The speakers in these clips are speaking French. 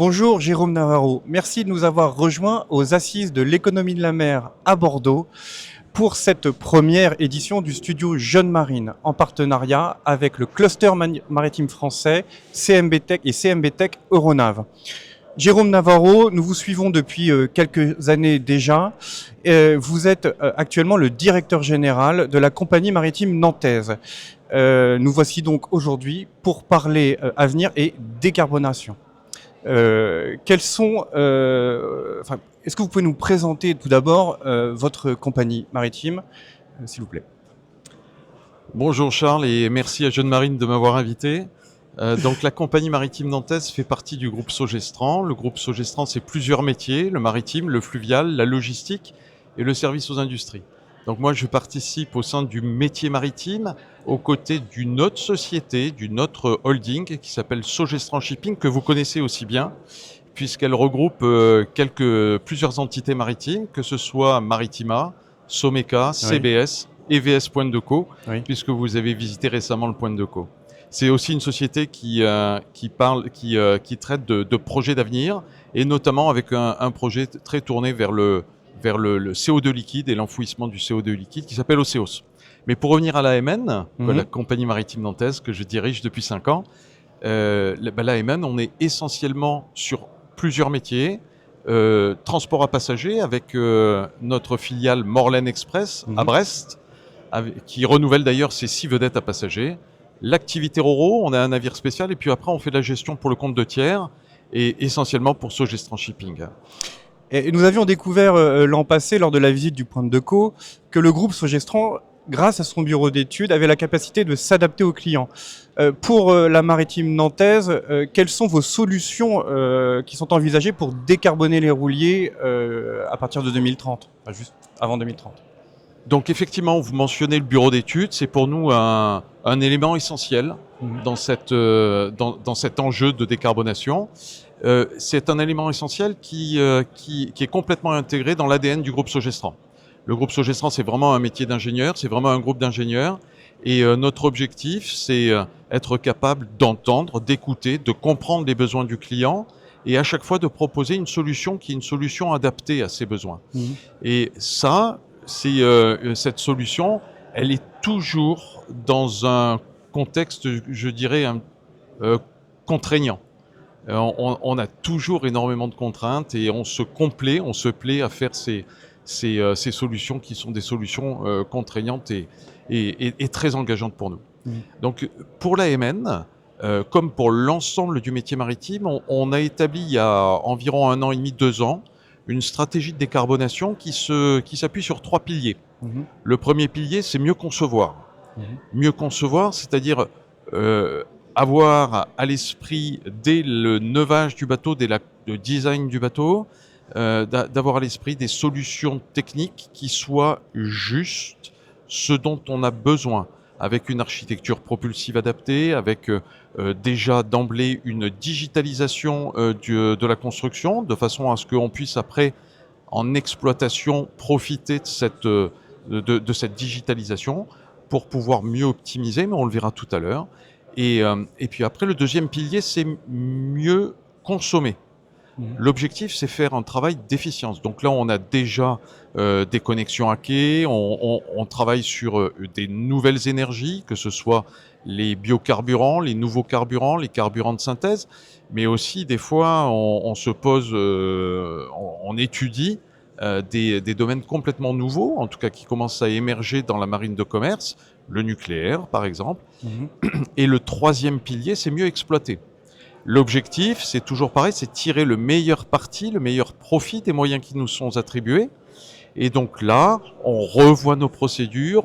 Bonjour Jérôme Navarro, merci de nous avoir rejoints aux Assises de l'économie de la mer à Bordeaux pour cette première édition du studio Jeune Marine en partenariat avec le cluster maritime français CMB Tech et CMB Tech Euronav. Jérôme Navarro, nous vous suivons depuis quelques années déjà. Vous êtes actuellement le directeur général de la compagnie maritime nantaise. Nous voici donc aujourd'hui pour parler avenir et décarbonation. Est-ce que vous pouvez nous présenter tout d'abord votre compagnie maritime, s'il vous plaît? Bonjour Charles et merci à Jeune Marine de m'avoir invité. Donc la compagnie maritime nantaise fait partie du groupe Sogestran. Le groupe Sogestran, c'est plusieurs métiers, le maritime, le fluvial, la logistique et le service aux industries. Donc moi, je participe au sein du métier maritime aux côtés d'une autre société, d'une autre holding qui s'appelle Sogestran Shipping, que vous connaissez aussi bien, puisqu'elle regroupe plusieurs entités maritimes, que ce soit Maritima, Someka, CBS, EVS Pointe de Caux, puisque vous avez visité récemment le Pointe de Caux. C'est aussi une société qui traite de projets d'avenir, et notamment avec un projet très tourné vers le CO2 liquide et l'enfouissement du CO2 liquide qui s'appelle Océos. Mais pour revenir à l'AMN, la compagnie maritime nantaise que je dirige depuis 5 ans, l'AMN, on est essentiellement sur plusieurs métiers. Transport à passagers avec notre filiale Morlaine Express à Brest, qui renouvelle d'ailleurs ses 6 vedettes à passagers. L'activité Roro, on a un navire spécial et puis après on fait de la gestion pour le compte de tiers et essentiellement pour Sogestran Shipping. Et nous avions découvert l'an passé lors de la visite du Pointe de Caux que le groupe Sogestran, grâce à son bureau d'études, avait la capacité de s'adapter aux clients. Pour la maritime nantaise, quelles sont vos solutions qui sont envisagées pour décarboner les rouliers à partir de 2030, enfin, juste avant 2030? Donc effectivement, vous mentionnez le bureau d'études, c'est pour nous un élément essentiel dans cet enjeu de décarbonation. C'est un élément essentiel qui est complètement intégré dans l'ADN du groupe Sogestran. Le groupe Sogestran, c'est vraiment un métier d'ingénieur, c'est vraiment un groupe d'ingénieurs. Et notre objectif, c'est être capable d'entendre, d'écouter, de comprendre les besoins du client et à chaque fois de proposer une solution qui est une solution adaptée à ses besoins. Et ça, cette solution, elle est toujours dans un contexte, je dirais, contraignant. On a toujours énormément de contraintes et on se plaît à faire ces solutions qui sont des solutions contraignantes et très engageantes pour nous. Donc pour l'AMN, comme pour l'ensemble du métier maritime, on a établi il y a environ 1 an et demi, 2 ans, une stratégie de décarbonation qui s'appuie sur 3 piliers. Le premier pilier, c'est mieux concevoir. Mieux concevoir, c'est-à-dire avoir à l'esprit, dès le neuvage du bateau, dès le design du bateau, d'avoir à l'esprit des solutions techniques qui soient justes, ce dont on a besoin, avec une architecture propulsive adaptée, avec déjà d'emblée une digitalisation de la construction, de façon à ce qu'on puisse après, en exploitation, profiter de cette digitalisation pour pouvoir mieux optimiser, mais on le verra tout à l'heure. Et puis après, le deuxième pilier, c'est mieux consommer. L'objectif, c'est faire un travail d'efficience. Donc là, on a déjà des connexions à quai, on travaille sur des nouvelles énergies, que ce soit les biocarburants, les nouveaux carburants, les carburants de synthèse, mais aussi des fois, on se pose, on étudie des domaines complètement nouveaux, en tout cas qui commencent à émerger dans la marine de commerce, le nucléaire par exemple. Et le troisième pilier, c'est mieux exploiter. L'objectif, c'est toujours pareil, c'est tirer le meilleur parti, le meilleur profit des moyens qui nous sont attribués. Et donc là, on revoit nos procédures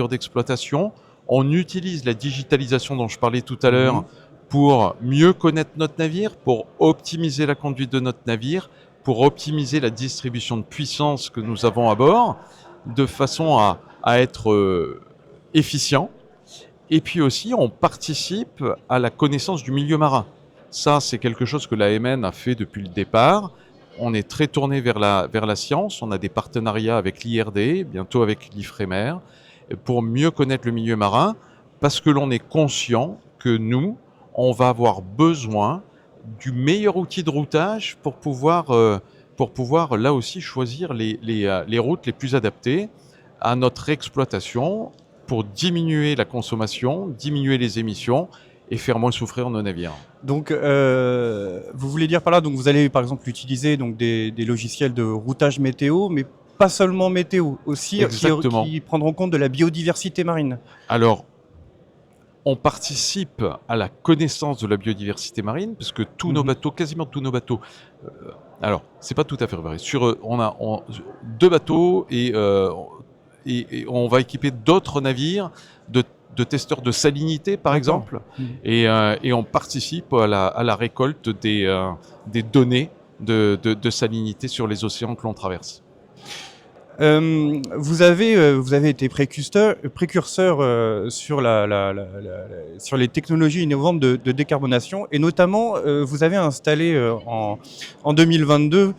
d'exploitation, on utilise la digitalisation dont je parlais tout à l'heure pour mieux connaître notre navire, pour optimiser la conduite de notre navire, pour optimiser la distribution de puissance que nous avons à bord, de façon à être efficient. Et puis aussi, on participe à la connaissance du milieu marin. Ça, c'est quelque chose que l'AMN a fait depuis le départ. On est très tourné vers la science. On a des partenariats avec l'IRD, bientôt avec l'IFREMER, pour mieux connaître le milieu marin, parce que l'on est conscient que nous, on va avoir besoin du meilleur outil de routage pour pouvoir là aussi choisir les routes les plus adaptées à notre exploitation pour diminuer la consommation, diminuer les émissions et faire moins souffrir nos navires. Donc, vous voulez dire par là, donc vous allez par exemple utiliser donc des logiciels de routage météo, mais pas seulement météo, aussi Exactement. qui prendront compte de la biodiversité marine. Alors, on participe à la connaissance de la biodiversité marine parce que tous nos bateaux, quasiment tous nos bateaux, alors c'est pas tout à fait vrai. On a 2 bateaux et on va équiper d'autres navires de testeurs de salinité par exemple, et on participe à la récolte des données de salinité sur les océans que l'on traverse. Vous avez été précurseur sur sur les technologies innovantes de décarbonation, et notamment vous avez installé en 2022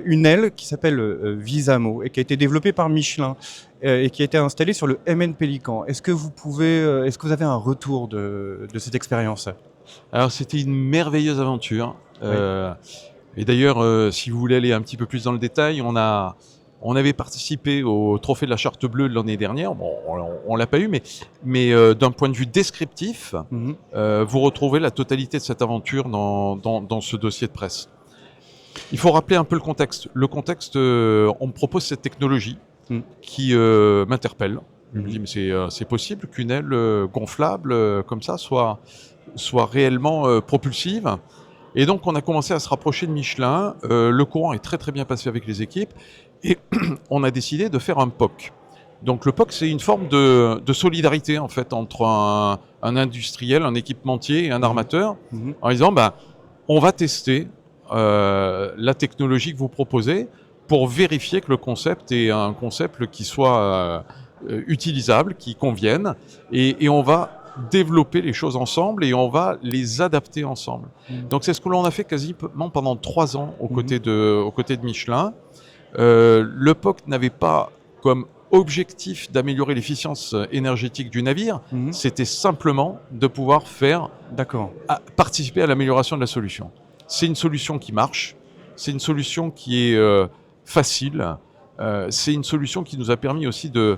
une aile qui s'appelle Visamo et qui a été développée par Michelin et qui a été installée sur le MN Pélican. Est-ce que vous avez un retour de cette expérience? Alors c'était une merveilleuse aventure. Oui. Et d'ailleurs, si vous voulez aller un petit peu plus dans le détail, on avait participé au Trophée de la Charte Bleue de l'année dernière. Bon, on l'a pas eu, mais d'un point de vue descriptif, vous retrouvez la totalité de cette aventure dans ce dossier de presse. Il faut rappeler un peu le contexte. Le contexte, on me propose cette technologie qui m'interpelle. Je me dis, mais c'est possible qu'une aile gonflable comme ça soit réellement propulsive. Et donc, on a commencé à se rapprocher de Michelin. Le courant est très très bien passé avec les équipes. Et on a décidé de faire un POC. Donc le POC, c'est une forme de solidarité en fait entre un industriel, un équipementier et un armateur, en disant on va tester la technologie que vous proposez pour vérifier que le concept est un concept qui soit utilisable, qui convienne, et on va développer les choses ensemble et on va les adapter ensemble. Donc c'est ce que l'on a fait quasiment pendant 3 ans aux côtés de Michelin. Le POC n'avait pas comme objectif d'améliorer l'efficience énergétique du navire, c'était simplement de pouvoir participer à l'amélioration de la solution. C'est une solution qui marche, c'est une solution qui est facile, c'est une solution qui nous a permis aussi de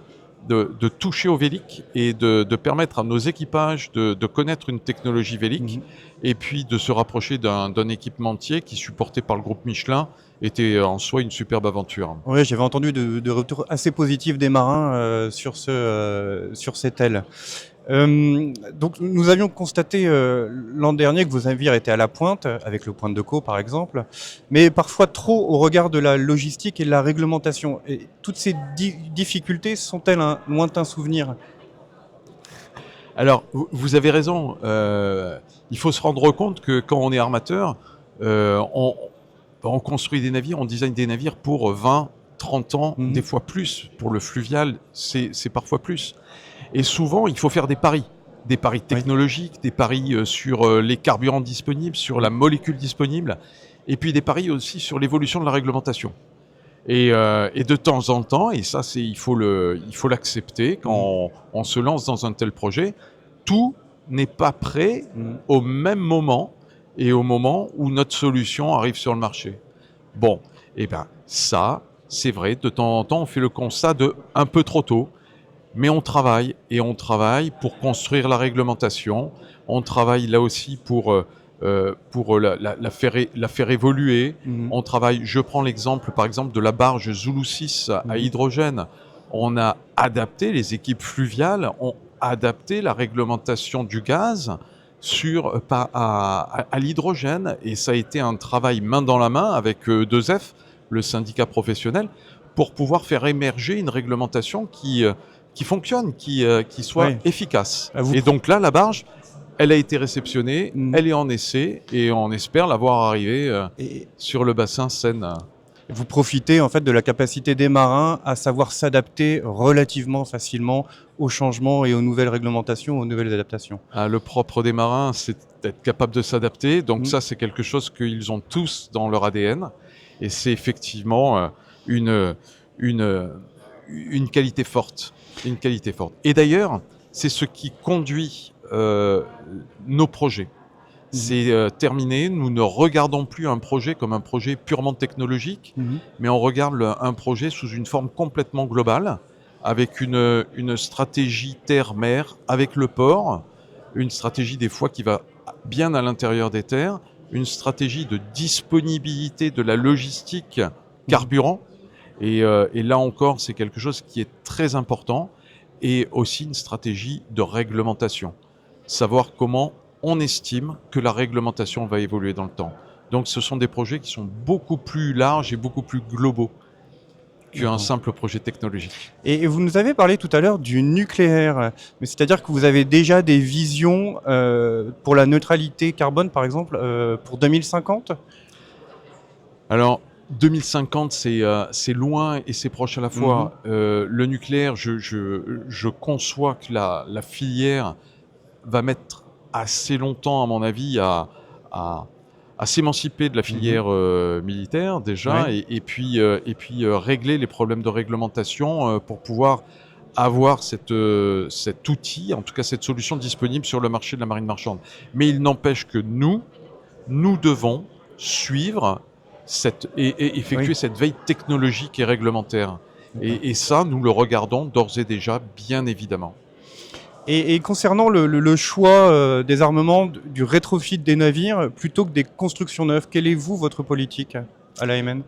toucher au vélic et de permettre à nos équipages de connaître une technologie vélic et puis de se rapprocher d'un équipementier qui, supporté par le groupe Michelin, était en soi une superbe aventure. Oui, j'avais entendu de retours assez positifs des marins sur cette aile. Donc nous avions constaté l'an dernier que vos navires étaient à la pointe, avec le Pointe de Caux par exemple, mais parfois trop au regard de la logistique et de la réglementation. Et toutes ces difficultés sont-elles un lointain souvenir? Alors, vous avez raison. Il faut se rendre compte que quand on est armateur, on construit des navires, on design des navires pour 20, 30 ans, des fois plus. Pour le fluvial, c'est parfois plus. Et souvent, il faut faire des paris technologiques, des paris sur les carburants disponibles, sur la molécule disponible, et puis des paris aussi sur l'évolution de la réglementation. Et de temps en temps, et ça il faut l'accepter quand on se lance dans un tel projet, tout n'est pas prêt au même moment et au moment où notre solution arrive sur le marché. Bon, et ça, c'est vrai, de temps en temps, on fait le constat de un peu trop tôt. Mais on travaille pour construire la réglementation. On travaille là aussi pour la faire évoluer. On travaille. Je prends l'exemple, par exemple, de la barge Zulu 6 à hydrogène. On a adapté, les équipes fluviales ont adapté la réglementation du gaz à l'hydrogène, et ça a été un travail main dans la main avec 2F, le syndicat professionnel, pour pouvoir faire émerger une réglementation qui fonctionne, qui soit efficace. Et donc là, la barge, elle a été réceptionnée, elle est en essai, et on espère la voir arriver sur le bassin Seine. Vous profitez en fait de la capacité des marins à savoir s'adapter relativement facilement aux changements et aux nouvelles réglementations, aux nouvelles adaptations. Le propre des marins, c'est d'être capable de s'adapter. Donc ça, c'est quelque chose qu'ils ont tous dans leur ADN. Et c'est effectivement une qualité forte. Une qualité forte. Et d'ailleurs, c'est ce qui conduit nos projets. C'est terminé. Nous ne regardons plus un projet comme un projet purement technologique, mais on regarde un projet sous une forme complètement globale, avec une stratégie terre-mer, avec le port, une stratégie des fois qui va bien à l'intérieur des terres, une stratégie de disponibilité de la logistique carburant. Et là encore, c'est quelque chose qui est très important. Et aussi une stratégie de réglementation. Savoir comment on estime que la réglementation va évoluer dans le temps. Donc ce sont des projets qui sont beaucoup plus larges et beaucoup plus globaux qu'un simple projet technologique. Et vous nous avez parlé tout à l'heure du nucléaire, mais c'est-à-dire que vous avez déjà des visions pour la neutralité carbone, par exemple, pour 2050 ? Alors, 2050, c'est loin et c'est proche à la fois. Le nucléaire, je conçois que la filière va mettre assez longtemps, à mon avis, à s'émanciper de la filière militaire déjà, et puis régler les problèmes de réglementation pour pouvoir avoir cet outil, en tout cas cette solution disponible sur le marché de la marine marchande. Mais il n'empêche que nous devons suivre et effectuer cette veille technologique et réglementaire. Et ça, nous le regardons d'ores et déjà, bien évidemment. Et concernant le choix des armements, du rétrofit des navires, plutôt que des constructions neuves, quelle est votre politique à l'AMN ?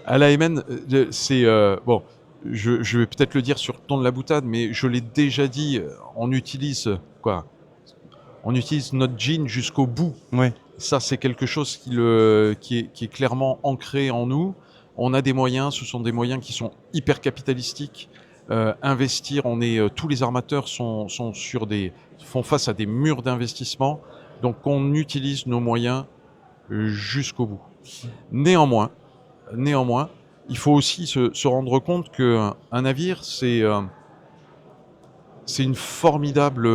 À l'AMN, c'est... bon, je vais peut-être le dire sur le ton de la boutade, mais je l'ai déjà dit, on utilise notre jean jusqu'au bout. Ouais. Ça, c'est quelque chose qui est clairement ancré en nous. On a des moyens, ce sont des moyens qui sont hyper capitalistiques. Investir, tous les armateurs font face à des murs d'investissement. Donc, on utilise nos moyens jusqu'au bout. Néanmoins, il faut aussi se rendre compte qu'un navire, c'est une formidable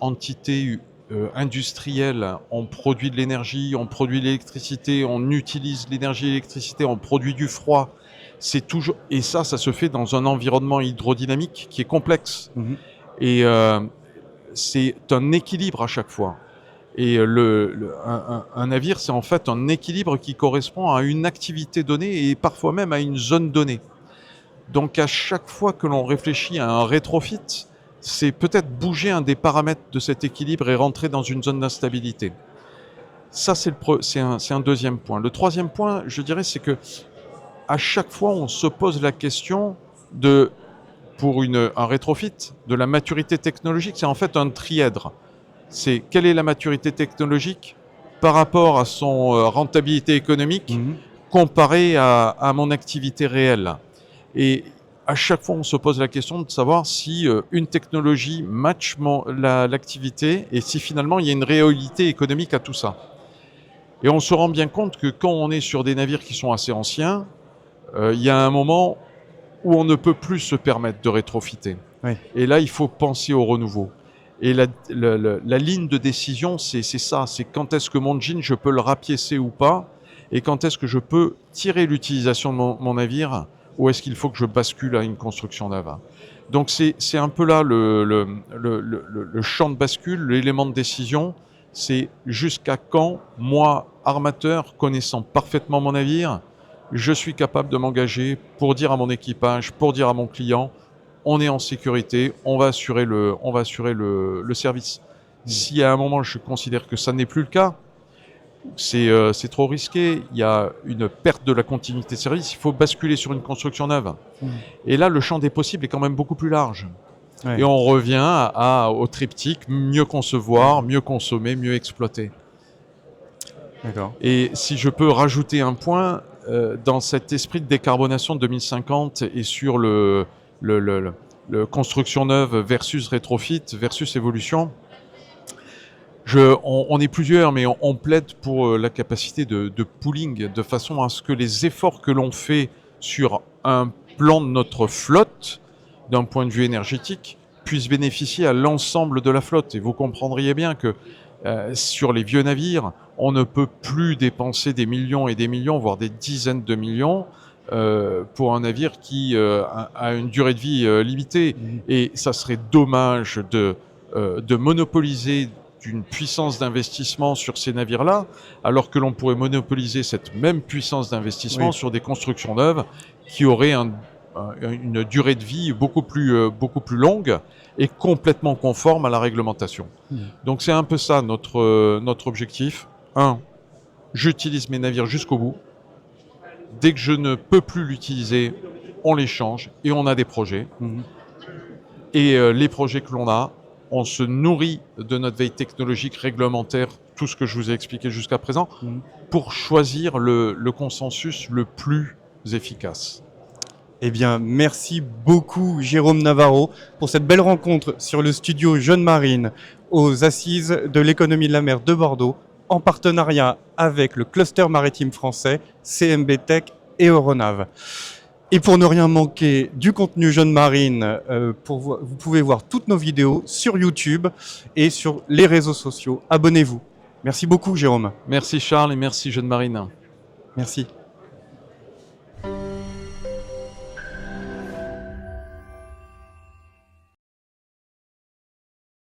entité industrielle. On produit de l'énergie, on produit de l'électricité, on utilise l'énergie et l'électricité, on produit du froid. C'est toujours, et ça se fait dans un environnement hydrodynamique qui est complexe. Et c'est un équilibre à chaque fois. Et un navire, c'est en fait un équilibre qui correspond à une activité donnée et parfois même à une zone donnée. Donc à chaque fois que l'on réfléchit à un rétrofit, c'est peut-être bouger un des paramètres de cet équilibre et rentrer dans une zone d'instabilité. Ça, c'est un deuxième point. Le troisième point, je dirais, c'est que à chaque fois, on se pose la question pour un rétrofit, de la maturité technologique. C'est en fait un trièdre. C'est quelle est la maturité technologique par rapport à son rentabilité économique comparée à mon activité réelle. Et à chaque fois, on se pose la question de savoir si une technologie match l'activité et si finalement il y a une réalité économique à tout ça. Et on se rend bien compte que quand on est sur des navires qui sont assez anciens, il y a un moment où on ne peut plus se permettre de rétrofiter. Oui. Et là, il faut penser au renouveau. Et la ligne de décision, c'est ça. C'est quand est-ce que mon jean, je peux le rapiécer ou pas, et quand est-ce que je peux tirer l'utilisation de mon navire, ou est-ce qu'il faut que je bascule à une construction neuve. Donc c'est un peu là le champ de bascule, l'élément de décision. C'est jusqu'à quand, moi, armateur, connaissant parfaitement mon navire, je suis capable de m'engager pour dire à mon équipage, pour dire à mon client, on est en sécurité, on va assurer le service. Si à un moment je considère que ça n'est plus le cas, c'est trop risqué, il y a une perte de la continuité de service, il faut basculer sur une construction neuve. Et là, le champ des possibles est quand même beaucoup plus large. Ouais. Et on revient au triptyque, mieux concevoir, mieux consommer, mieux exploiter. D'accord. Et si je peux rajouter un point, dans cet esprit de décarbonation de 2050 et sur le construction neuve versus rétrofit, versus évolution, on est plusieurs, mais on plaide pour la capacité de pooling, de façon à ce que les efforts que l'on fait sur un plan de notre flotte, d'un point de vue énergétique, puissent bénéficier à l'ensemble de la flotte. Et vous comprendriez bien que sur les vieux navires, on ne peut plus dépenser des millions et des millions, voire des dizaines de millions, pour un navire qui a une durée de vie limitée. Et ça serait dommage de monopoliser d'une puissance d'investissement sur ces navires-là, alors que l'on pourrait monopoliser cette même puissance d'investissement Oui. sur des constructions neuves qui auraient une durée de vie beaucoup plus longue et complètement conforme à la réglementation. Donc c'est un peu ça notre objectif. J'utilise mes navires jusqu'au bout. Dès que je ne peux plus l'utiliser, on les change et on a des projets. Et les projets que l'on a, on se nourrit de notre veille technologique, réglementaire, tout ce que je vous ai expliqué jusqu'à présent, pour choisir le consensus le plus efficace. Eh bien, merci beaucoup Jérôme Navarro pour cette belle rencontre sur le studio Jeune Marine aux Assises de l'économie de la mer de Bordeaux, en partenariat avec le cluster maritime français, CMB Tech et Euronav. Et pour ne rien manquer du contenu Jeune Marine, vous pouvez voir toutes nos vidéos sur YouTube et sur les réseaux sociaux. Abonnez-vous. Merci beaucoup Jérôme. Merci Charles et merci Jeune Marine. Merci.